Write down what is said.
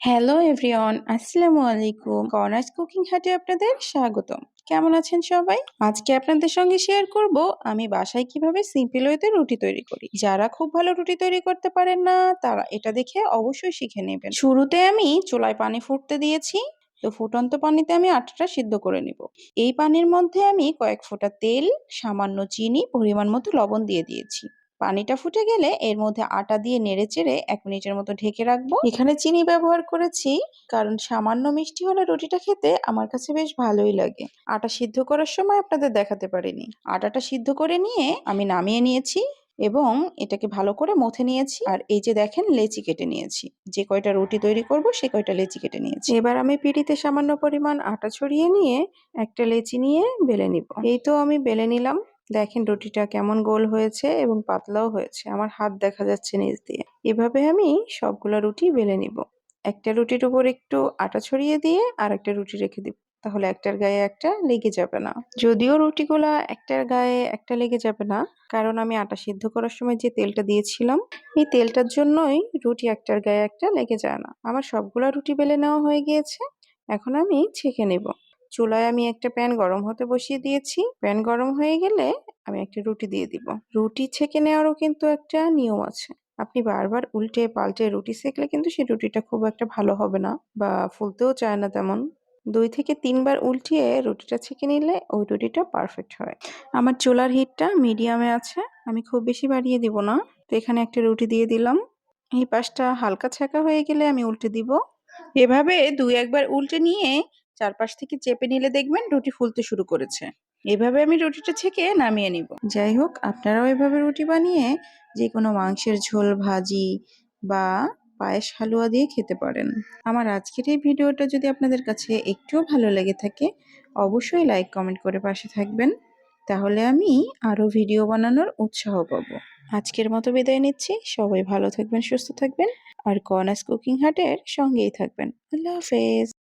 Hello everyone, আসসালামু আলাইকুম। Corners cooking হাটে আপনাদের স্বাগতম। কেমন আছেন সবাই? আজকে আপনাদের সঙ্গে শেয়ার করব আমি বাসায় কিভাবে সিম্পল ওয়েতে রুটি তৈরি করি। যারা খুব ভালো রুটি তৈরি করতে পারেন না তারা এটা দেখে অবশ্যই শিখে নেবেন। শুরুতে আমি চুলায় পানি ফুটতে দিয়েছি। তো ফুটন্ত পানিতে আমি আটাটা সিদ্ধ করে নিব। এই পানির মধ্যে আমি কয়েক ফোঁটা তেল, সামান্য চিনি, পরিমাণ মতো লবণ দিয়ে দিয়েছি। পানিটা ফুটে গেলে এর মধ্যে আটা দিয়ে নেড়েচেড়ে 1 মিনিটের মতো ঢেকে রাখবো। এখানে চিনি ব্যবহার করেছি কারণ সামান্য মিষ্টি হলে রুটিটা খেতে আমার কাছে বেশ ভালোই লাগে। আটা সিদ্ধ করার সময় আপনাদের দেখাতে পারিনি। আটাটা সিদ্ধ করে নিয়ে আমি নামিয়ে নিয়েছি এবং এটাকে ভালো করে মথে নিয়েছি। আর এই যে দেখেন, লেচি কেটে নিয়েছি। যে কয়টা রুটি তৈরি করব সে কয়টা লেচি কেটে নিয়েছি। এবার আমি পিঁড়িতে সামান্য পরিমাণ আটা ছড়িয়ে নিয়ে একটা লেচি নিয়ে বেলে নিব। এই তো আমি বেলে নিলাম। দেখেন রুটিটা কেমন গোল হয়েছে এবং পাতলাও হয়েছে। আমার হাত দেখা যাচ্ছে নিচ দিয়ে। এভাবে আমি সবগুলা রুটি বেলে নিব। একটা রুটির উপর একটু আটা ছড়িয়ে দিয়ে আর একটা রুটি রেখে দিব। তাহলে একটার গায়ে একটা লেগে যাবে না। যদিও রুটিগুলা একটার গায়ে একটা লেগে যাবে না, কারণ আমি আটা সিদ্ধ করার সময় যে তেলটা দিয়েছিলাম এই তেলটার জন্যই রুটি একটার গায়ে একটা লেগে যায় না। আমার সবগুলা রুটি বেলে নেওয়া হয়ে গিয়েছে। এখন আমি ছেঁকে নেব। চুলায় আমি একটা প্যান গরম হতে বসিয়ে দিয়েছি। প্যান গরম হয়ে গেলে আমি একটা রুটি দিয়ে দিব। রুটি ছেঁকে নেওয়ারও কিন্তু একটা নিয়ম আছে। আপনি বারবার উল্টে পাল্টে রুটি সেঁকলে কিন্তু সেই রুটিটা খুব একটা ভালো হবে না বা ফুলতেও চায় না তেমন। 2 থেকে 3 বার উল্টিয়ে রুটিটা ছেঁকে নিলে ওই রুটিটা পারফেক্ট হয়। আমার চুলার হিটটা মিডিয়ামে আছে। আমি খুব বেশি বাড়িয়ে দিব না। তো এখানে একটা রুটি দিয়ে দিলাম। এই পাশটা হালকা ছেঁকা হয়ে গেলে আমি উল্টে দিব। এভাবে 2-1 বার উল্টে নিয়ে চারপাশ থেকে চেপে নিলে দেখবেন রুটি ফুলতে শুরু করেছে। এভাবে আমি রুটিটা ছেঁকে নামিয়ে নিব। যাই হোক, আপনারাও এভাবে রুটি বানিয়ে যে কোনো মাংসের ঝোল, ভাজি বা পায়েস, হালুয়া দিয়ে খেতে পারেন। আমার আজকের এই ভিডিওটা যদি আপনাদের কাছে একটুও ভালো লেগে থাকে অবশ্যই লাইক কমেন্ট করে পাশে থাকবেন। তাহলে আমি আরো ভিডিও বানানোর উৎসাহ পাবো। আজকের মতো বিদায় নিচ্ছি। সবাই ভালো থাকবেন, সুস্থ থাকবেন আর কর্নার্স কুকিং হাটের সঙ্গেই থাকবেন। আল্লাহ হাফেজ।